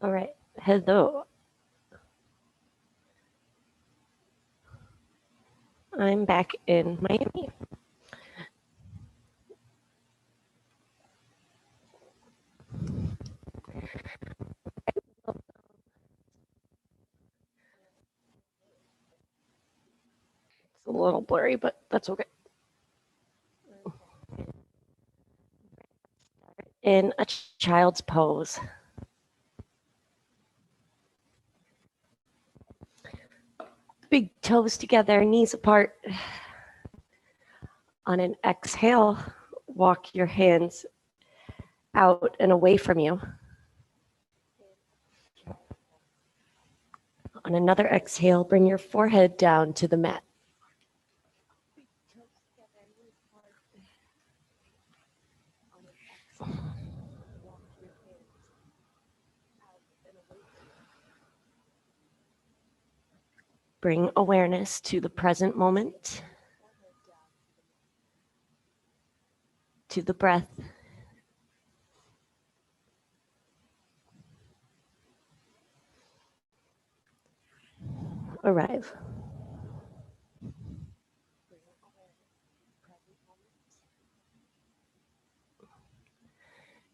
All right, hello. I'm back in Miami. It's a little blurry, but that's okay. In a child's pose. Big toes together, knees apart. On an exhale, walk your hands out and away from you. On another exhale, bring your forehead down to the mat. Bring awareness to the present moment, to the breath. Arrive.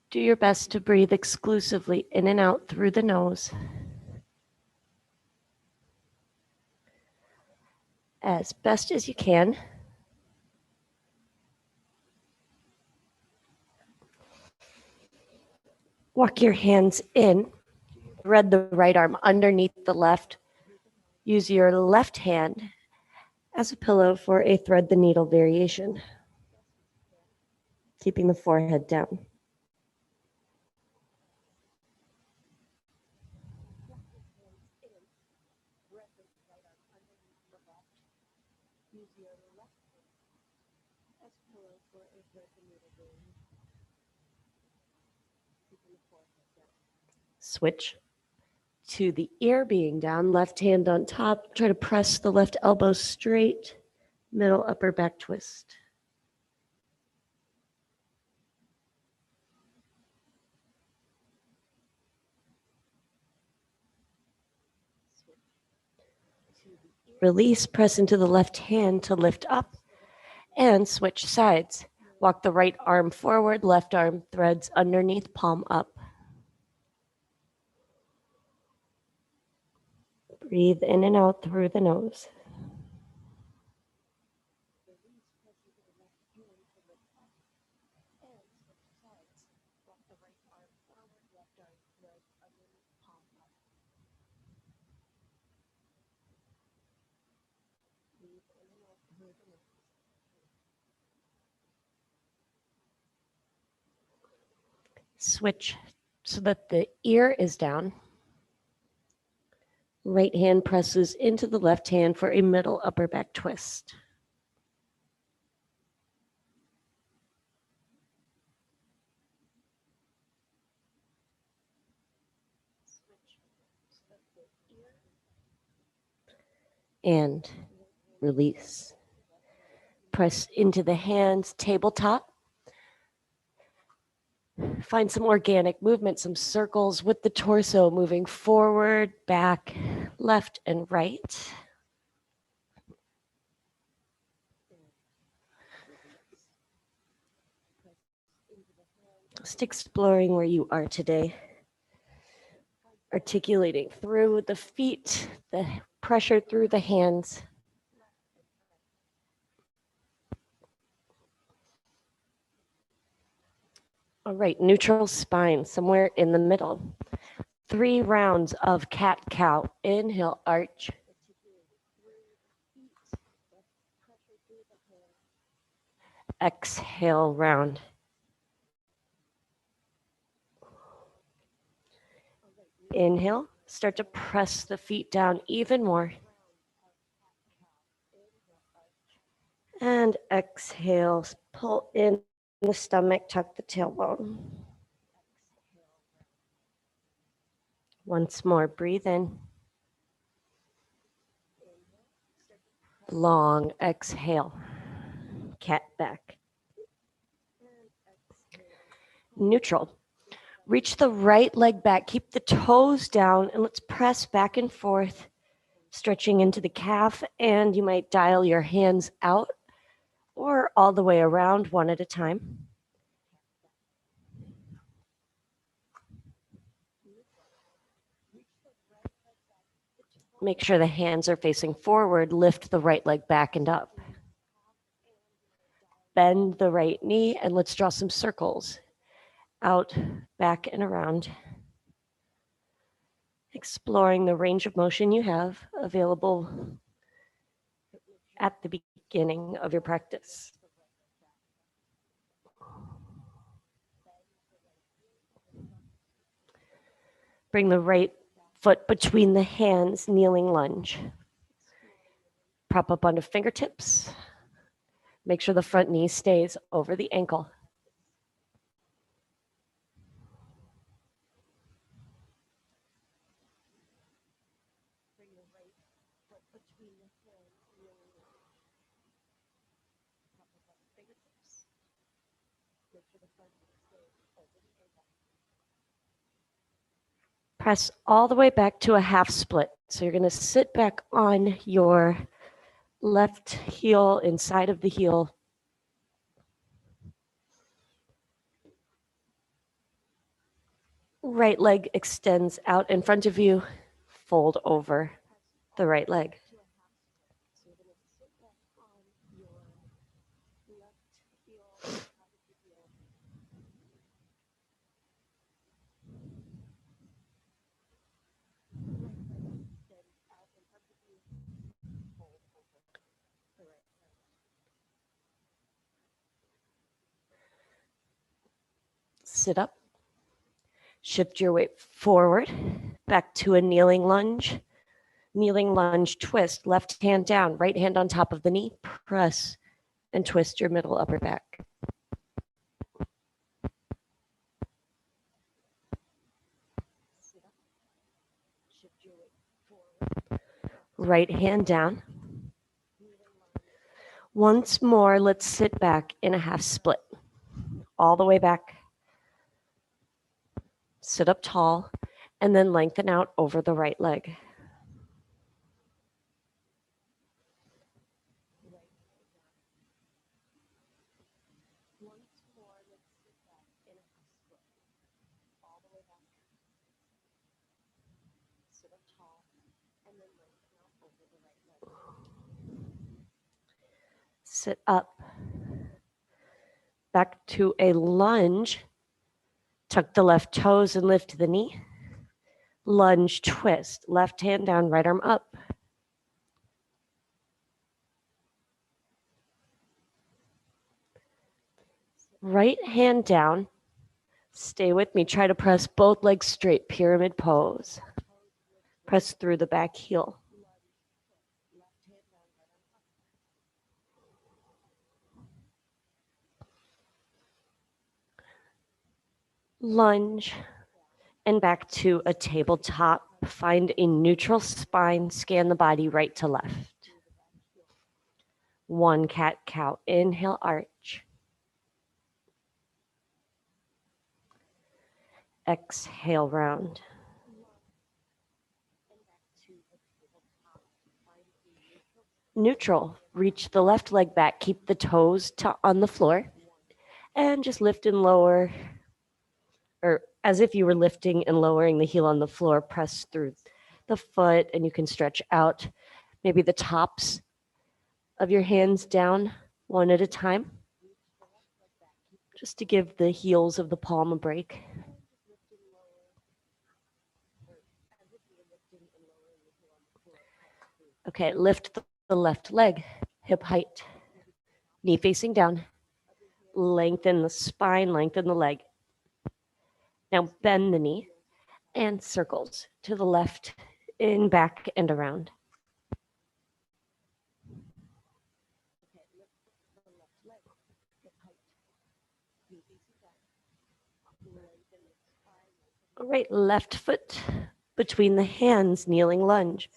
Do your best to breathe exclusively in and out through the nose. As best as you can. Walk your hands in. Thread the right arm underneath the left. Use your left hand as a pillow for a thread the needle variation. Keeping the forehead down. Switch to the ear being down, left hand on top. Try to press the left elbow straight, middle upper back twist. Release, press into the left hand to lift up and switch sides. Walk the right arm forward, left arm threads underneath, palm up. Breathe in and out through the nose. Switch so that the ear is down. Right hand presses into the left hand for a middle upper back twist. And release. Press into the hands, tabletop. Find some organic movement, some circles with the torso moving forward, back, left, and right. Just exploring where you are today. Articulating through the feet, the pressure through the hands. All right, neutral spine, somewhere in the middle. 3 rounds of cat-cow. Inhale, arch. Exhale, round. Inhale, start to press the feet down even more. And exhale, pull in the stomach, tuck the tailbone. Once more, breathe in. Long exhale, cat back. Neutral. Reach the right leg back, keep the toes down, and let's press back and forth, stretching into the calf, and you might dial your hands out or all the way around one at a time. Make sure the hands are facing forward, lift the right leg back and up. Bend the right knee, and let's draw some circles out, back, and around. Exploring the range of motion you have available at the beginning of your practice. Bring the right foot between the hands, kneeling lunge. Prop up onto fingertips. Make sure the front knee stays over the ankle. Press all the way back to a half split. So you're going to sit back on your left heel inside of the heel. Right leg extends out in front of you. Fold over the right leg. Sit up. Shift your weight forward, back to a kneeling lunge. Kneeling lunge twist, left hand down, right hand on top of the knee. Press and twist your middle upper back. Right hand down. Once more, let's sit back in a half split. All the way back. Sit up tall, and then lengthen out over the right leg. Sit up. Back to a lunge. Tuck the left toes and lift the knee. Lunge twist. Left hand down, right arm up. Right hand down. Stay with me. Try to press both legs straight, pyramid pose. Press through the back heel. Lunge and back to a tabletop. Find a neutral spine. Scan the body right to left. One cat-cow. Inhale, arch. Exhale, round. Neutral. Reach the left leg back. Keep the toes on the floor. And just lift and lower, or as if you were lifting and lowering the heel on the floor. Press through the foot, and you can stretch out maybe the tops of your hands down one at a time, just to give the heels of the palm a break. Okay, lift the left leg, hip height, knee facing down. Lengthen the spine, lengthen the leg. Now bend the knee and circles to the left, in, back, and around. All right, left foot between the hands, kneeling lunge.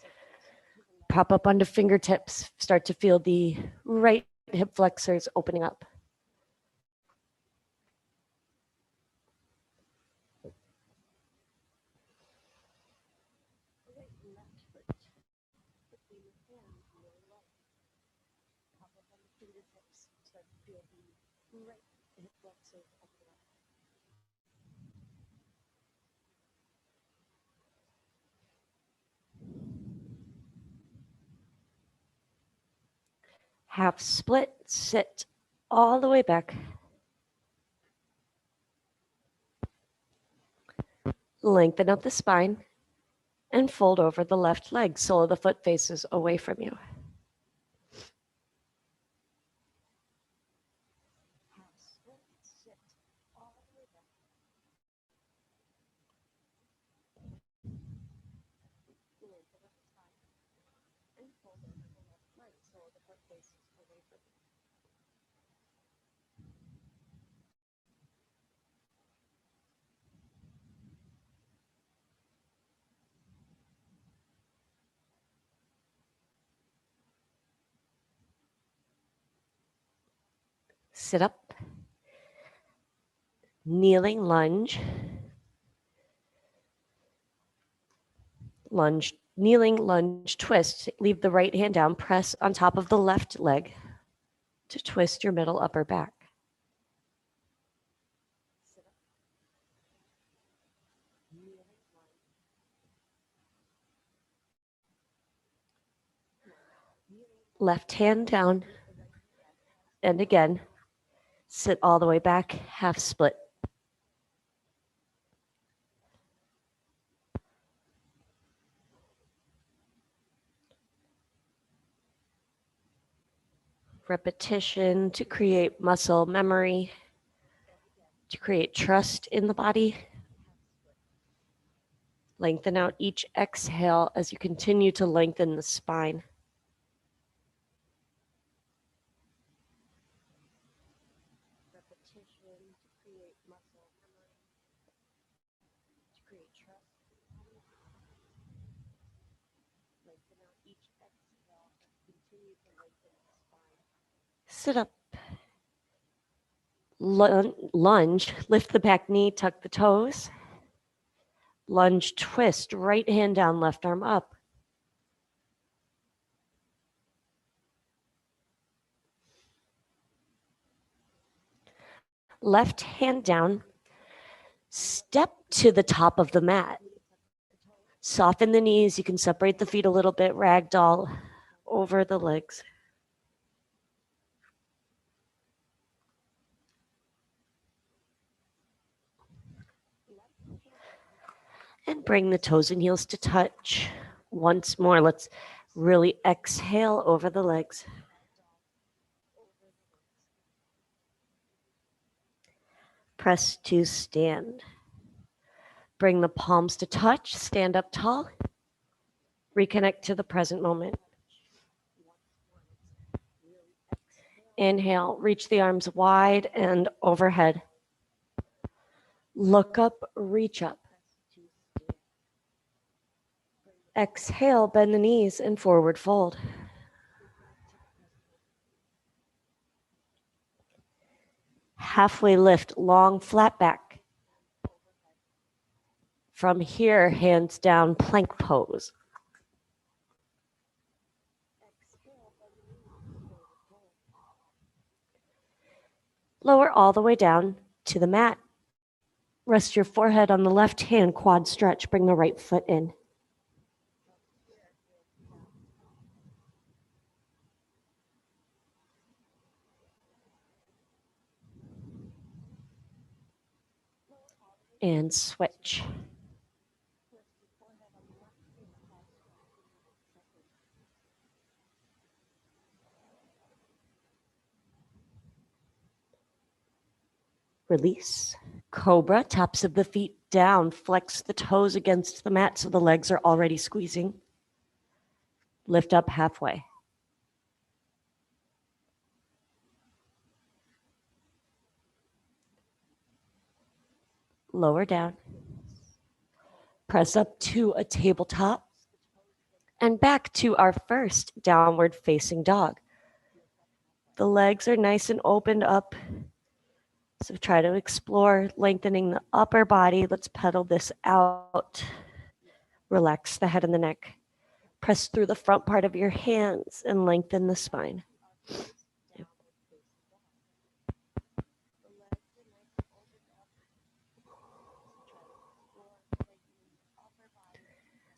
Prop up onto fingertips. Start to feel the right hip flexors opening up. Half split, sit all the way back. Lengthen up the spine and fold over the left leg. Sole of the foot faces away from you. Sit up, kneeling lunge, kneeling lunge twist. Leave the right hand down, press on top of the left leg to twist your middle upper back. Left hand down, and again, sit all the way back, half split. Repetition to create muscle memory, to create trust in the body. Lengthen out each exhale as you continue to lengthen the spine. Sit up. Lunge, lift the back knee, tuck the toes. Lunge, twist, right hand down, left arm up. Left hand down, step to the top of the mat. Soften the knees. You can separate the feet a little bit, ragdoll over the legs. And bring the toes and heels to touch. Once more, let's really exhale over the legs. Press to stand. Bring the palms to touch, stand up tall. Reconnect to the present moment. Inhale, reach the arms wide and overhead. Look up, reach up. Exhale, bend the knees and forward fold. Halfway lift, long flat back. From here, hands down, plank pose. Lower all the way down to the mat. Rest your forehead on the left hand, quad stretch, bring the right foot in. And switch. Release. Cobra, tops of the feet down. Flex the toes against the mat so the legs are already squeezing. Lift up halfway. Lower down. Press up to a tabletop. And back to our first downward facing dog. The legs are nice and opened up. So try to explore lengthening the upper body. Let's pedal this out. Relax the head and the neck. Press through the front part of your hands and lengthen the spine.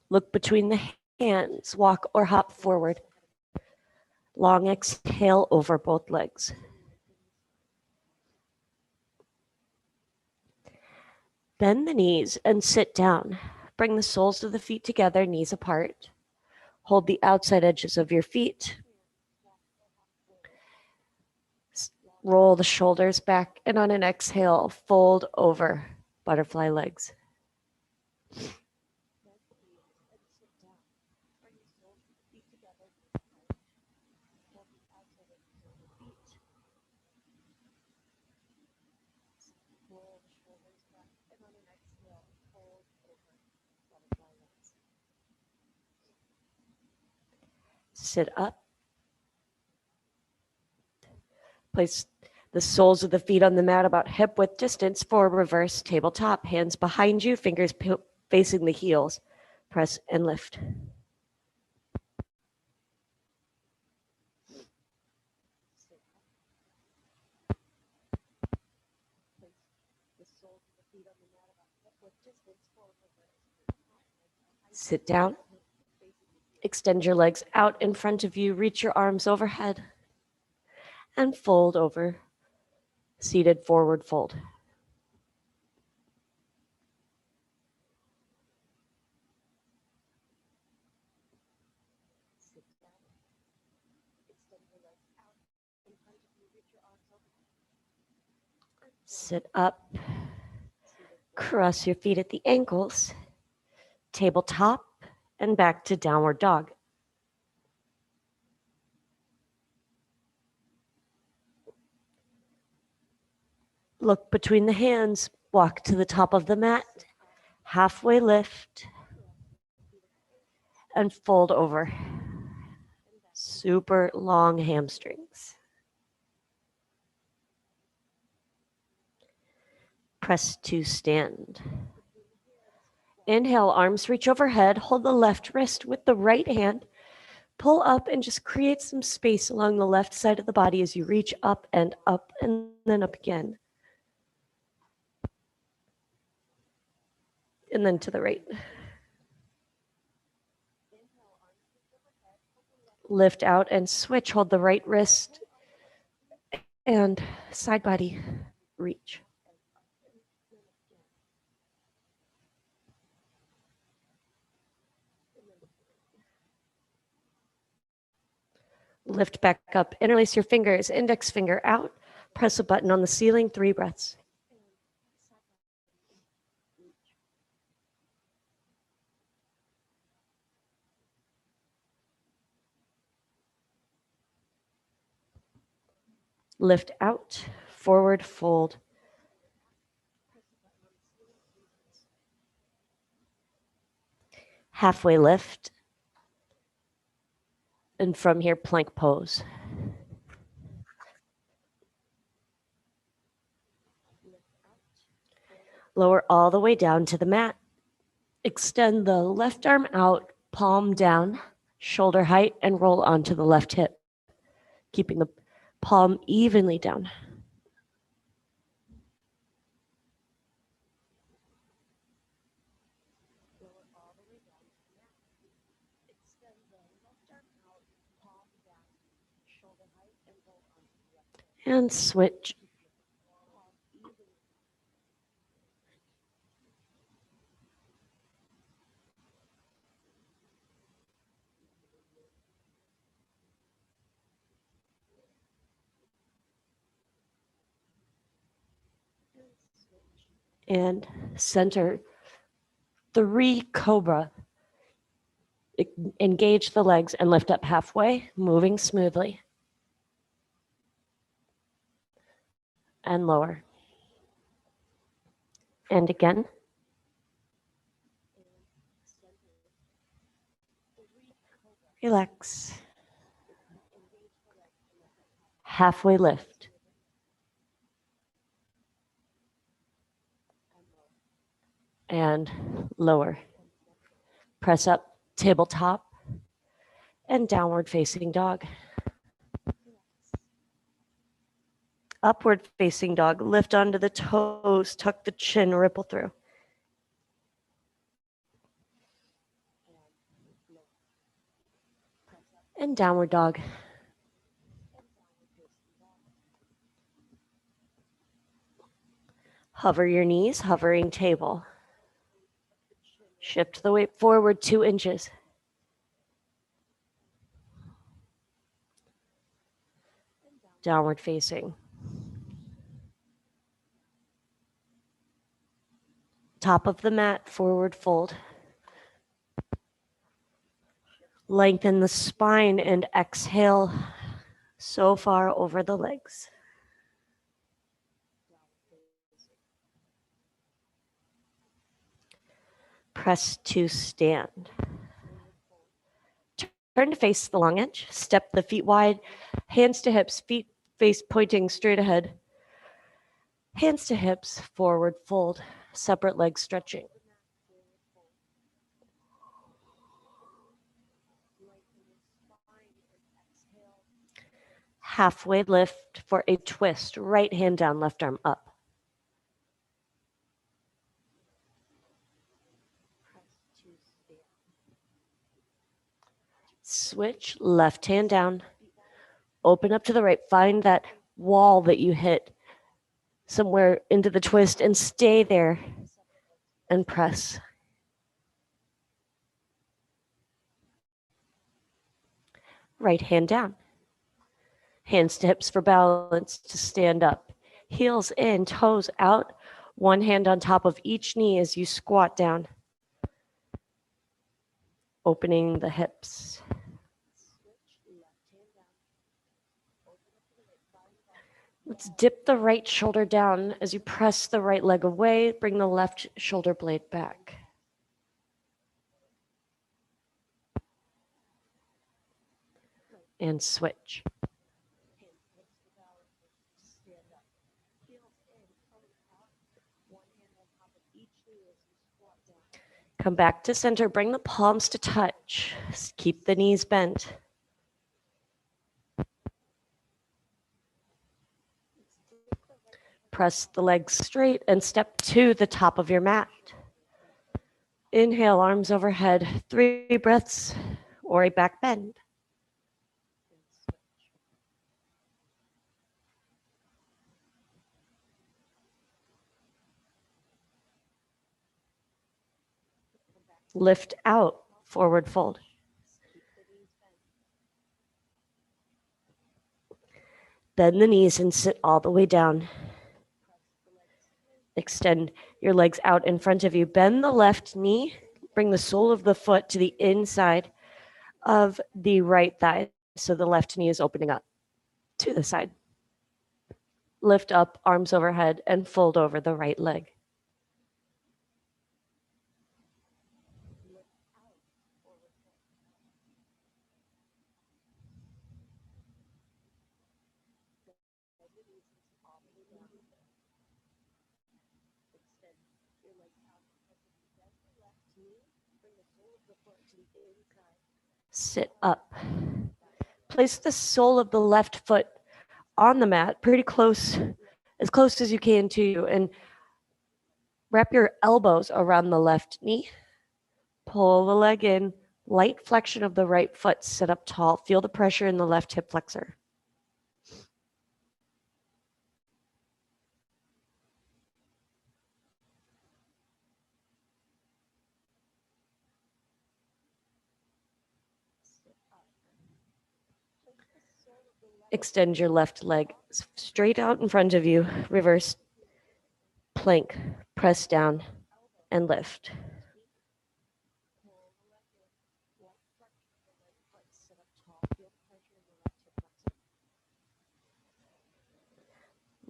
Look between the hands, walk or hop forward. Long exhale over both legs. Bend the knees and sit down. Bring the soles of the feet together, knees apart. Hold the outside edges of your feet. Roll the shoulders back, and on an exhale, fold over butterfly legs. Sit up. Place the soles of the feet on the mat about hip width distance for reverse tabletop. Hands behind you, fingers facing the heels. Press and lift. Sit down. Extend your legs out in front of you. Reach your arms overhead. And fold over. Seated forward fold. Sit up. Cross your feet at the ankles. Tabletop and back to downward dog. Look between the hands. Walk to the top of the mat. Halfway lift. And fold over. Super long hamstrings. Press to stand. Inhale, arms reach overhead. Hold the left wrist with the right hand. Pull up and just create some space along the left side of the body as you reach up and then up again. And then to the right. Lift out and switch. Hold the right wrist and side body reach. Lift back up, interlace your fingers, index finger out, press a button on the ceiling, 3 breaths. Lift out, forward fold. Halfway lift. And from here, plank pose. Lower all the way down to the mat. Extend the left arm out, palm down, shoulder height, and roll onto the left hip, keeping the palm evenly down. And switch. And center 3 cobra. Engage the legs and lift up halfway, moving smoothly. And lower. And again. Relax. Halfway lift. And lower. Press up, tabletop, and downward facing dog. Upward facing dog, lift onto the toes, tuck the chin, ripple through. And downward dog. Hover your knees, hovering table. Shift the weight forward 2 inches. Downward facing. Top of the mat, forward fold. Lengthen the spine and exhale so far over the legs. Press to stand. Turn to face the long edge. Step the feet wide, hands to hips, feet face pointing straight ahead. Hands to hips, forward fold, separate legs stretching. Halfway lift for a twist. Right hand down, left arm up. Switch, left hand down. Open up to the right. Find that wall that you hit somewhere into the twist and stay there and press. Right hand down. Hands to hips for balance to stand up. Heels in, toes out. One hand on top of each knee as you squat down. Opening the hips. Let's dip the right shoulder down as you press the right leg away. Bring the left shoulder blade back. And switch. Come back to center. Bring the palms to touch. Keep the knees bent. Press the legs straight and step to the top of your mat. Inhale, arms overhead. 3 breaths or a back bend. Lift out, forward fold. Bend the knees and sit all the way down. Extend your legs out in front of you. Bend the left knee. Bring the sole of the foot to the inside of the right thigh. So the left knee is opening up to the side. Lift up, arms overhead, and fold over the right leg. Sit up. Place the sole of the left foot on the mat, pretty close, as close as you can to you, and wrap your elbows around the left knee. Pull the leg in, light flexion of the right foot, sit up tall. Feel the pressure in the left hip flexor. Extend your left leg straight out in front of you. Reverse plank, press down and lift.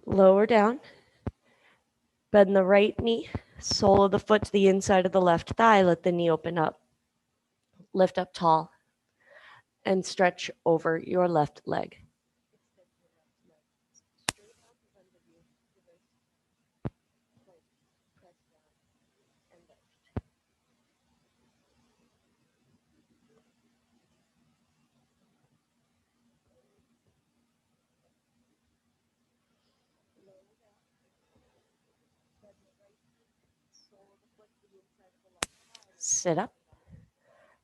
Lower down. Bend the right knee, sole of the foot to the inside of the left thigh. Let the knee open up. Lift up tall and stretch over your left leg. Sit up.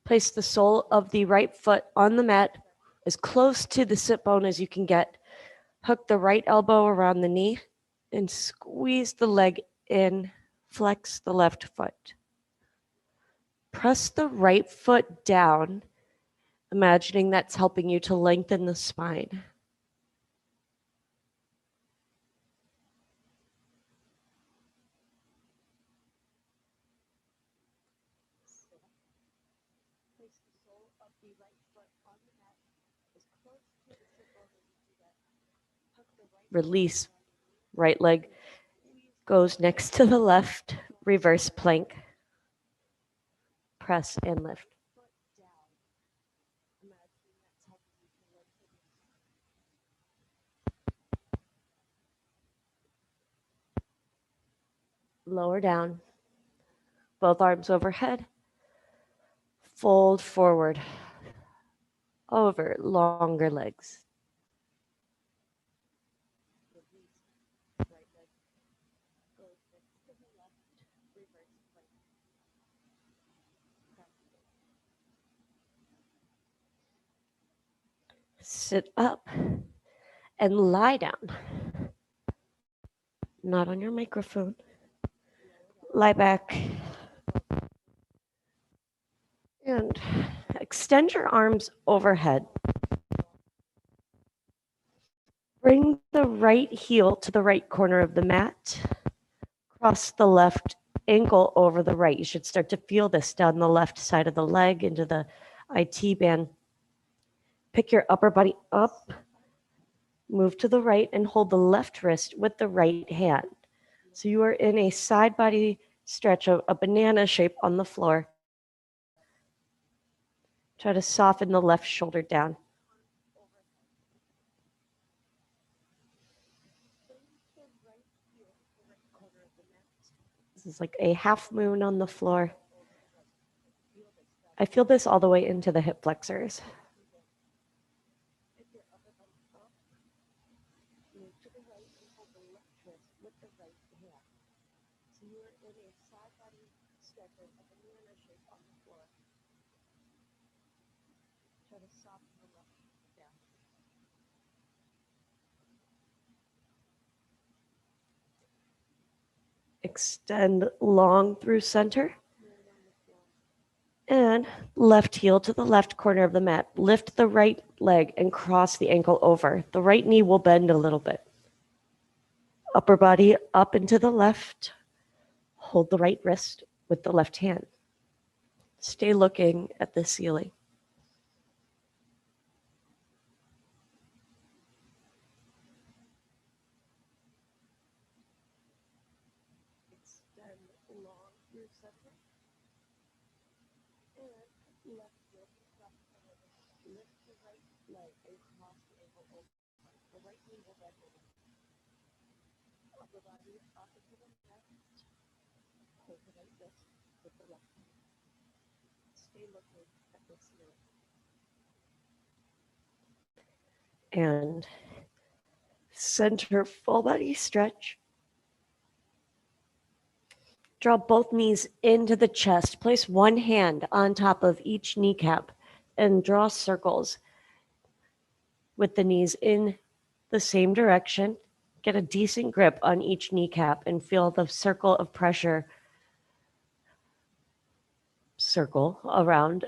Place the sole of the right foot on the mat as close to the sit bone as you can get. Hook the right elbow around the knee and squeeze the leg in. Flex the left foot. Press the right foot down, imagining that's helping you to lengthen the spine. Release. Right leg goes next to the left. Reverse plank. Press and lift. Lower down. Both arms overhead. Fold forward. Over longer legs. Sit up and lie down. Not on your microphone. Lie back. And extend your arms overhead. Bring the right heel to the right corner of the mat. Cross the left ankle over the right. You should start to feel this down the left side of the leg into the IT band. Pick your upper body up. Move to the right and hold the left wrist with the right hand. So you are in a side body stretch, a banana shape on the floor. Try to soften the left shoulder down. This is like a half moon on the floor. I feel this all the way into the hip flexors. Extend long through center. And left heel to the left corner of the mat. Lift the right leg and cross the ankle over. The right knee will bend a little bit. Upper body up and to the left. Hold the right wrist with the left hand. Stay looking at the ceiling. Extend long through center. And left heel to the left corner. Lift the right leg and cross the ankle over. The right knee will bend a little. Upper body up and to the left. Hold the right wrist with the left hand. Stay looking at the ceiling. And center full body stretch. Draw both knees into the chest. Place one hand on top of each kneecap and draw circles with the knees in the same direction. Get a decent grip on each kneecap and feel the circle of pressure circle around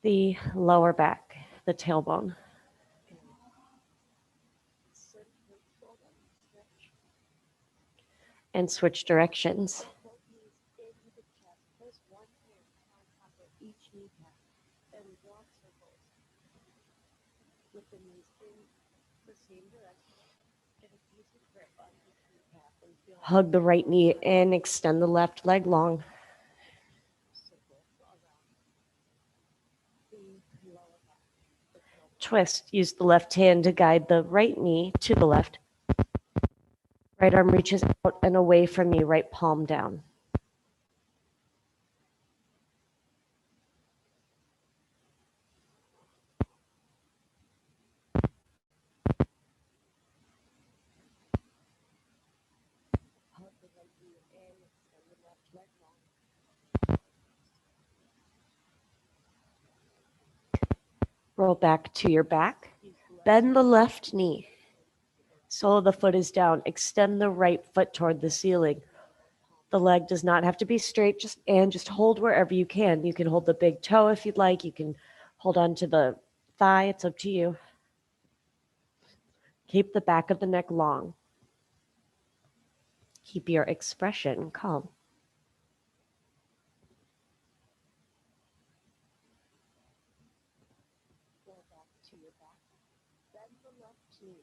the lower back, the tailbone. And switch directions. Hug the right knee in, extend the left leg long. Twist, use the left hand to guide the right knee to the left. Right arm reaches out and away from you, right palm down. Roll back to your back. Bend the left knee. Sole of the foot is down. Extend the right foot toward the ceiling. The leg does not have to be straight, just hold wherever you can. You can hold the big toe if you'd like. You can hold on to the thigh. It's up to you. Keep the back of the neck long. Keep your expression calm. Roll back to your back. Bend the left knee.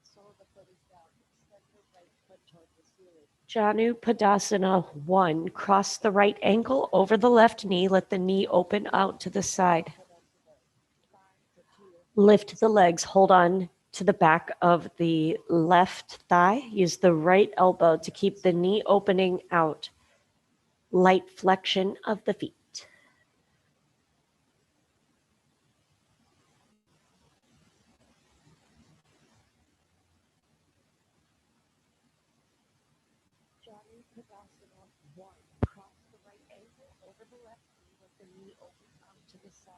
Sole of the foot is down. Extend the right foot toward the ceiling. Janu Padasana 1. Cross the right ankle over the left knee. Let the knee open out to the side. Lift the legs. Hold on to the back of the left thigh. Use the right elbow to keep the knee opening out. Light flexion of the feet. Janu Padasana 1. Cross the right ankle over the left knee. Let the knee open out to the side.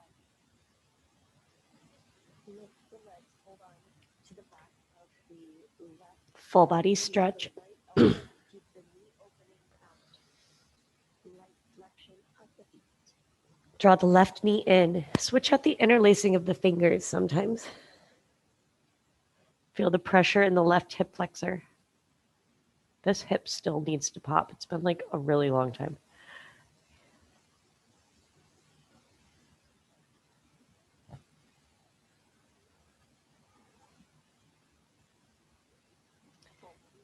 Lift the legs. Hold on to the back of the left. Full body stretch. Keep the knee opening out. Light flexion of the feet. Draw the left knee in. Switch out the interlacing of the fingers sometimes. Feel the pressure in the left hip flexor. This hip still needs to pop. It's been like a really long time.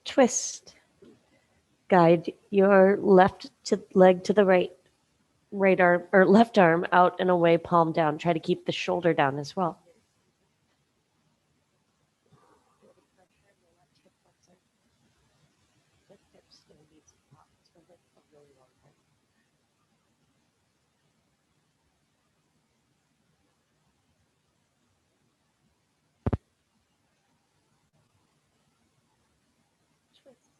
Twist. Guide your left leg to the right arm or left arm out and away, palm down. Try to keep the shoulder down as well. Twist.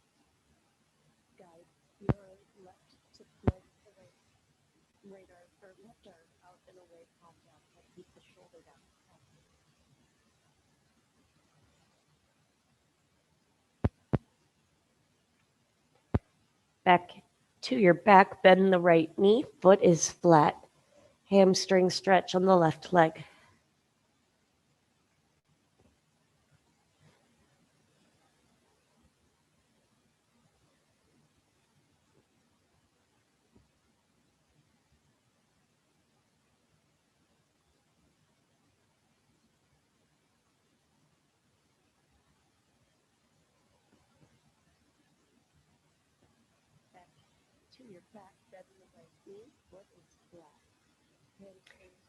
Guide your left leg to the right arm or left arm out and away, palm down. Try to keep the shoulder down. Back to your back, bend the right knee. Foot is flat. Hamstring stretch on the left leg. Back to your back, bend the right knee. Foot is flat.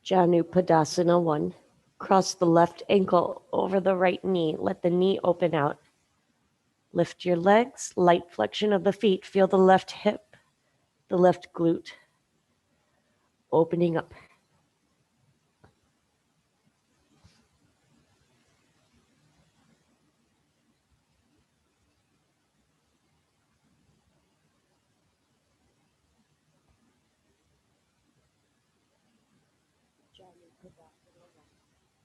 Janu Padasana 1. Cross the left ankle over the right knee. Let the knee open out. Lift your legs, light flexion of the feet. Feel the left hip, the left glute opening up. Janu Padasana 1.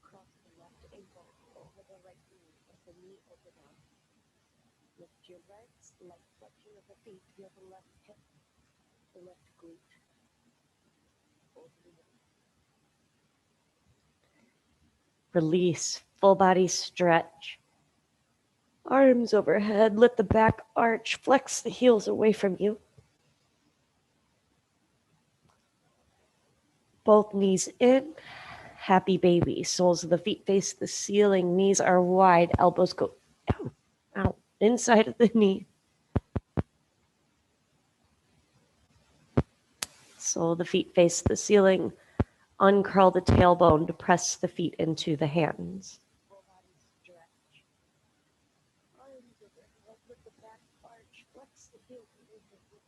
Cross the left ankle over the right knee. Let the knee open out. Lift your legs, light flexion of the feet. Feel the left hip, the left glute opening up. Release, full body stretch. Arms overhead, let the back arch, flex the heels away from you. Both knees in, happy baby. Soles of the feet face the ceiling, knees are wide, elbows go out, inside of the knee. Sole of the feet face the ceiling, uncurl the tailbone to press the feet into the hands. Full body stretch. Arms overhead, let the back arch, flex the heels away from you.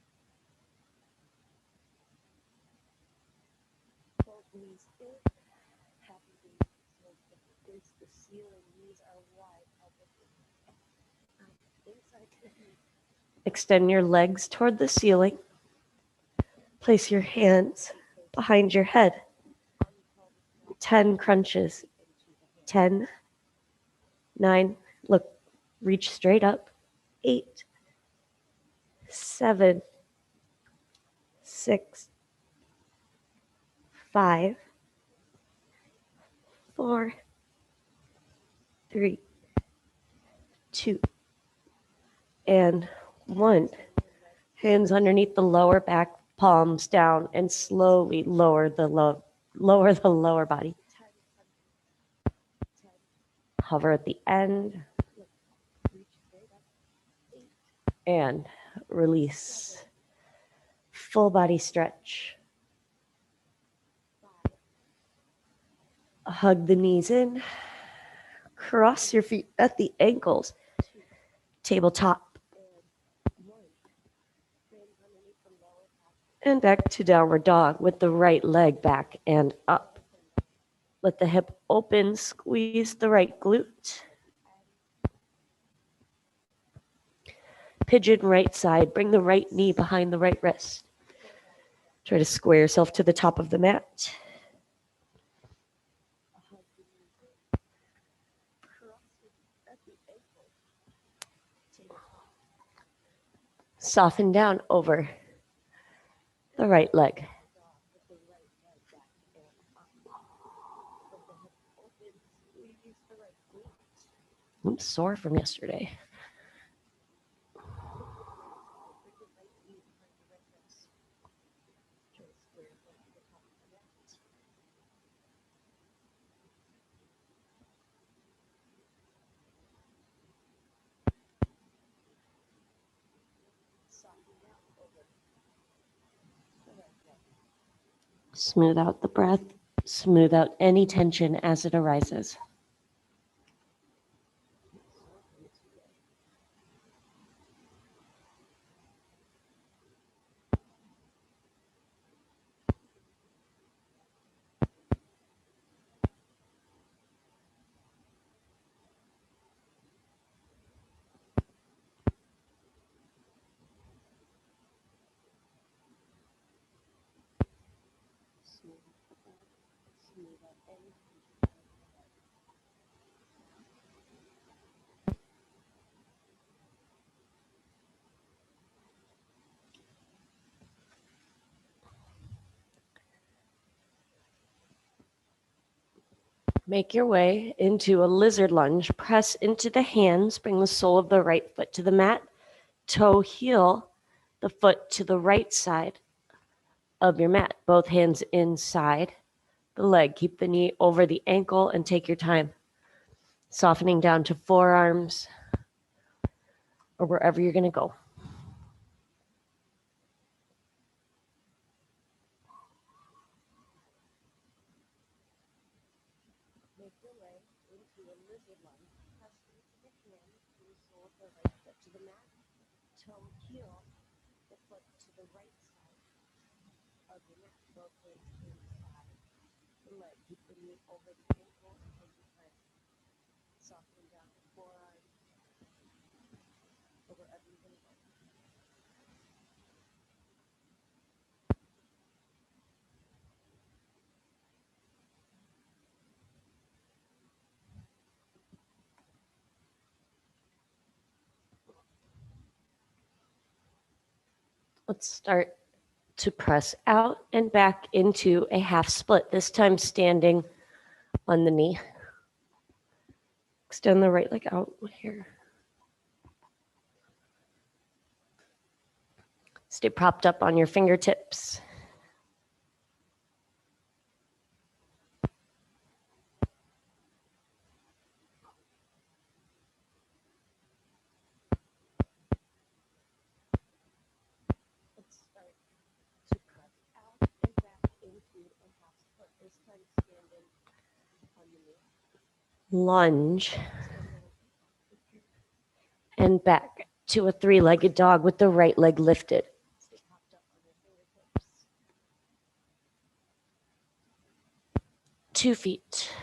Both knees in, happy baby. Soles of the feet face the ceiling, knees are wide, elbows go out, inside the knee. Extend your legs toward the ceiling. Place your hands behind your head. 10 crunches. 10, 9, look, reach straight up. 8, 7, 6, 5, 4, 3, 2, and 1. Hands underneath the lower back, palms down, and slowly lower the lower body. Hover at the end. And release. Full body stretch. Hug the knees in. Cross your feet at the ankles. Tabletop. And back to downward dog with the right leg back and up. Let the hip open, squeeze the right glute. Pigeon right side, bring the right knee behind the right wrist. Try to square yourself to the top of the mat. Soften down over the right leg. I'm sore from yesterday. Smooth out the breath. Smooth out any tension as it arises. Make your way into a lizard lunge. Press into the hands. Bring the sole of the right foot to the mat. Toe heel the foot to the right side of your mat. Both hands inside the leg. Keep the knee over the ankle and take your time. Softening down to forearms or wherever you're going to go. Make your way into a lizard lunge. Press into the hand, the sole of the right foot to the mat. Toe heel the foot to the right side of your mat. Both hands inside the leg. Keep the knee over the ankle and take your time. Softening down to forearms or wherever you're going to go. Let's start to press out and back into a half split, this time standing on the knee. Extend the right leg out here. Stay propped up on your fingertips. Let's start to press out and back into a half split, this time standing on the knee. Lunge and back to a three-legged dog with the right leg lifted. Stay propped up on your fingertips. 2 feet.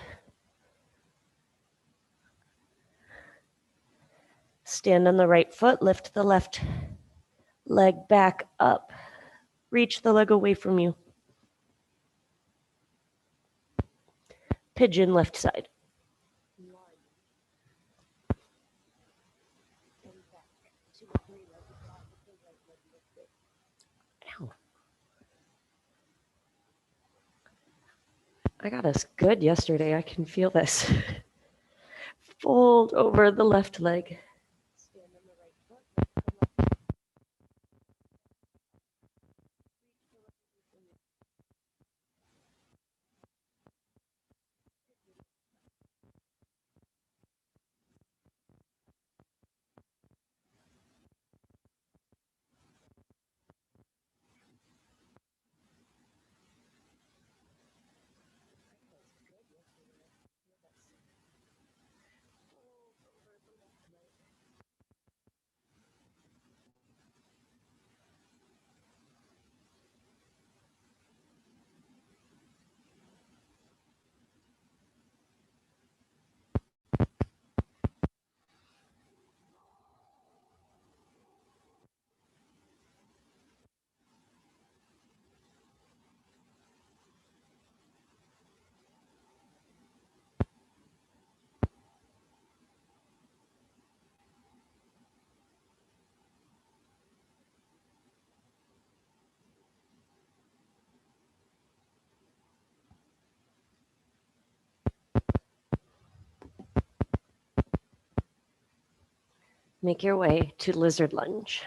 Stand on the right foot, lift the left leg back up. Reach the leg away from you. Pigeon left side. Ow. I got us good yesterday. I can feel this. Fold over the left leg. Make your way to lizard lunge.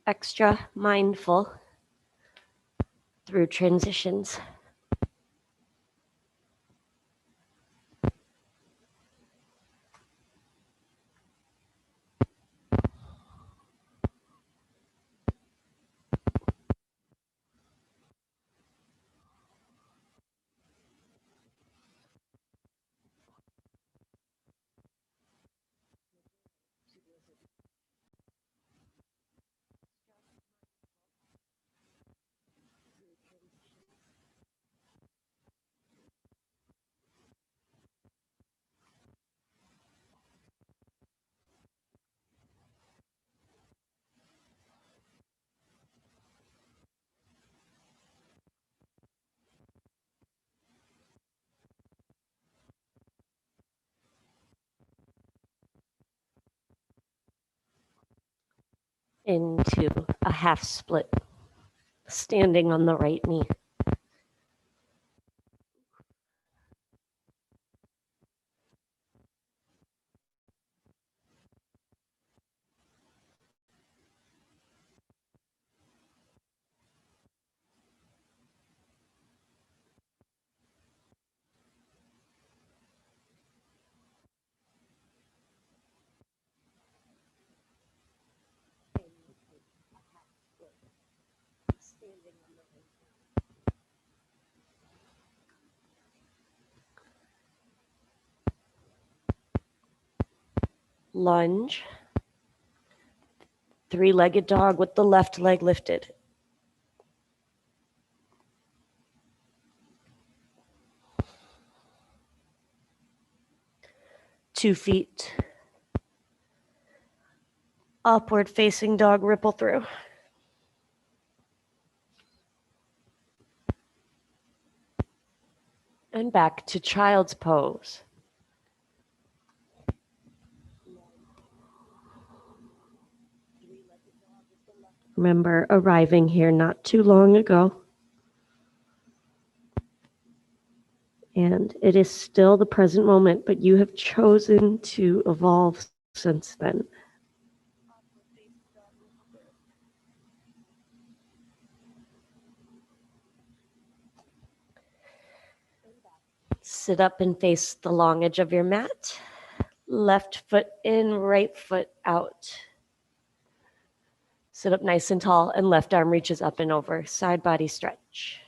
Extra mindful through transitions. Into a half split, standing on the right knee. Lunge. Three-legged dog with the left leg lifted. Two feet. Upward facing dog, ripple through. And back to child's pose. Remember arriving here not too long ago. And it is still the present moment, but you have chosen to evolve since then. Sit up and face the long edge of your mat. Left foot in, right foot out. Sit up nice and tall, and left arm reaches up and over. Side body stretch.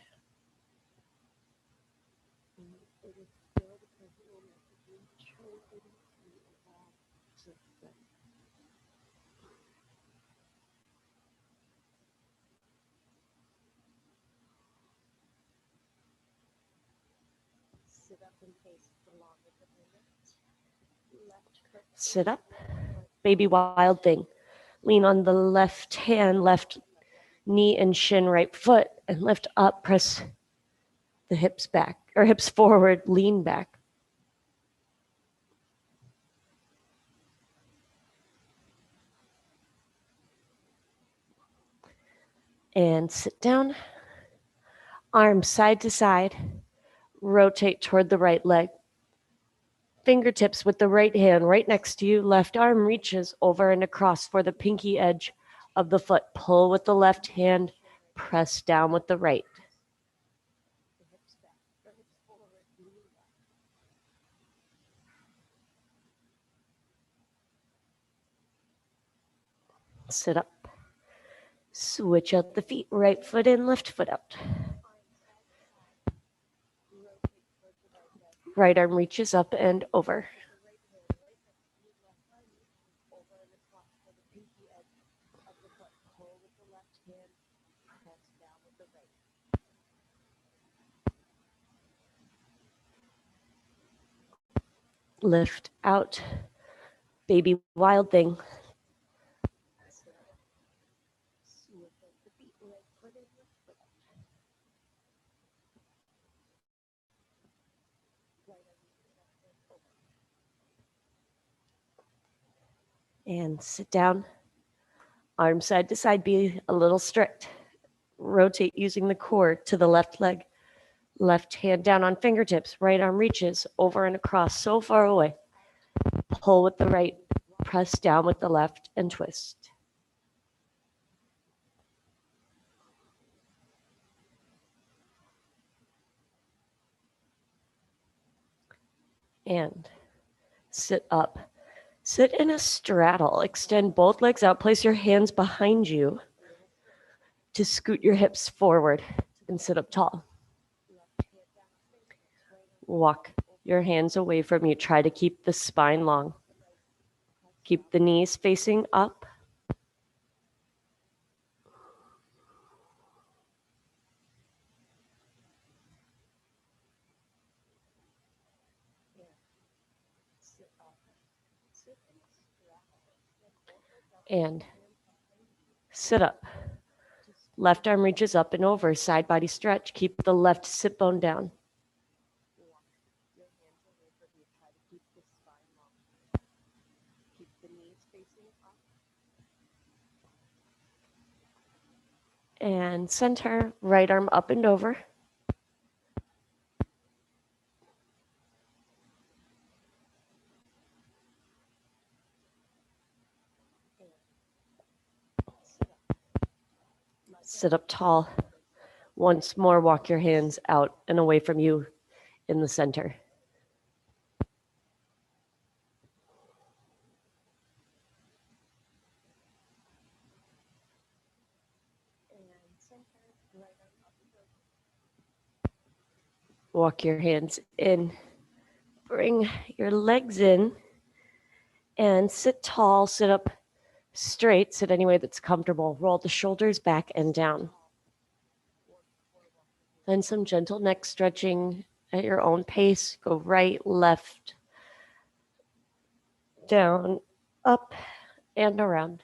Sit up. Baby wild thing. Lean on the left hand, left knee and shin, right foot, and lift up. Press the hips back, or hips forward, lean back. And sit down. Arms side to side. Rotate toward the right leg. Fingertips with the right hand right next to you. Left arm reaches over and across for the pinky edge of the foot. Pull with the left hand. Press down with the right. Sit up. Switch out the feet. Right foot in, left foot out. Right arm reaches up and over. Lift out. Baby wild thing. And sit down. Arms side to side, be a little strict. Rotate using the core to the left leg. Left hand down on fingertips. Right arm reaches over and across, so far away. Pull with the right. Press down with the left and twist. And sit up. Sit in a straddle. Extend both legs out. Place your hands behind you to scoot your hips forward and sit up tall. Walk your hands away from you. Try to keep the spine long. Keep the knees facing up. And sit up. Left arm reaches up and over, side body stretch. Keep the left sit bone down. And center, right arm up and over. Sit up tall. Once more, walk your hands out and away from you in the center. Walk your hands in. Bring your legs in and sit tall, sit up straight, sit any way that's comfortable. Roll the shoulders back and down. Then some gentle neck stretching at your own pace. Go right, left, down, up, and around.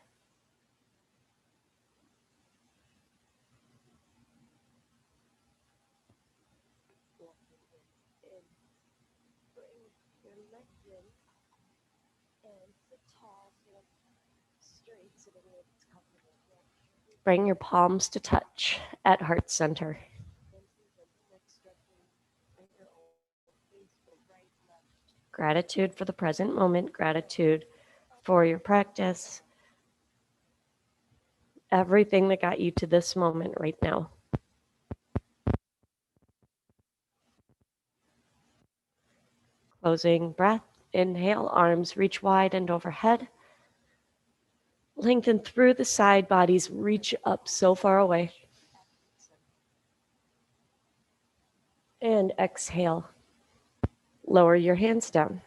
Bring your palms to touch at heart center. Gratitude for the present moment, gratitude for your practice, everything that got you to this moment right now. Closing breath, inhale, arms reach wide and overhead. Lengthen through the side bodies, reach up so far away. And exhale. Lower your hands down.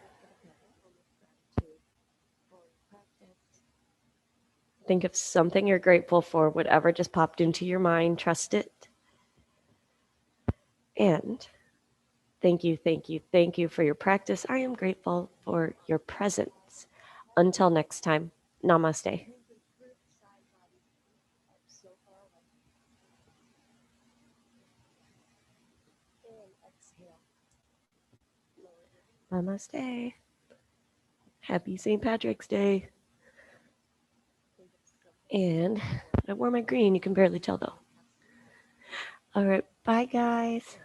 Think of something you're grateful for, whatever just popped into your mind, trust it. And thank you, thank you, thank you for your practice. I am grateful for your presence. Until next time, namaste. Namaste. Happy St. Patrick's Day. And I wore my green. You can barely tell though. All right. Bye, guys.